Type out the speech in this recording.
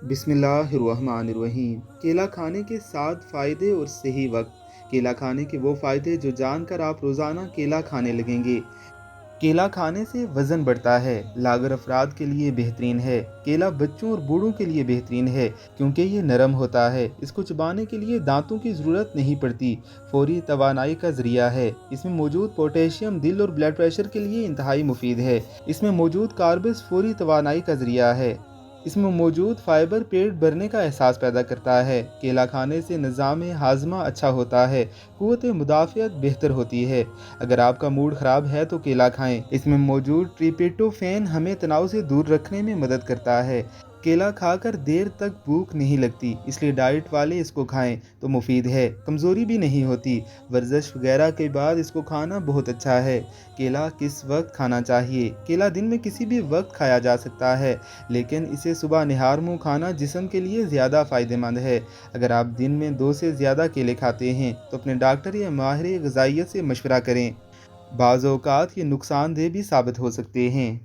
بسم اللہ الرحمن الرحیم۔ کیلا کھانے کے 7 فائدے اور صحیح وقت۔ کیلا کھانے کے وہ فائدے جو جان کر آپ روزانہ کیلا کھانے لگیں گے۔ کیلا کھانے سے وزن بڑھتا ہے۔ لاغر افراد کے لیے بہترین ہے۔ کیلا بچوں اور بوڑھوں کے لیے بہترین ہے کیونکہ یہ نرم ہوتا ہے۔ اس کو چبانے کے لیے دانتوں کی ضرورت نہیں پڑتی۔ فوری توانائی کا ذریعہ ہے۔ اس میں موجود پوٹیشیم دل اور بلڈ پریشر کے لیے انتہائی مفید ہے۔ اس میں موجود کاربز فوری توانائی کا ذریعہ ہے۔ اس میں موجود فائبر پیٹ بھرنے کا احساس پیدا کرتا ہے۔ کیلا کھانے سے نظام ہاضمہ اچھا ہوتا ہے۔ قوت مدافعت بہتر ہوتی ہے۔ اگر آپ کا موڈ خراب ہے تو کیلا کھائیں۔ اس میں موجود ٹریپٹوفین ہمیں تناؤ سے دور رکھنے میں مدد کرتا ہے۔ کیلا کھا کر دیر تک بھوک نہیں لگتی، اس لیے ڈائٹ والے اس کو کھائیں تو مفید ہے۔ کمزوری بھی نہیں ہوتی۔ ورزش وغیرہ کے بعد اس کو کھانا بہت اچھا ہے۔ کیلا کس وقت کھانا چاہیے؟ کیلا دن میں کسی بھی وقت کھایا جا سکتا ہے، لیکن اسے صبح نہار منہ کھانا جسم کے لیے زیادہ فائدہ مند ہے۔ اگر آپ دن میں 2 سے زیادہ کیلے کھاتے ہیں تو اپنے ڈاکٹر یا ماہر غذائیت سے مشورہ کریں۔ بعض اوقات یہ نقصان دہ بھی ثابت ہو سکتے ہیں۔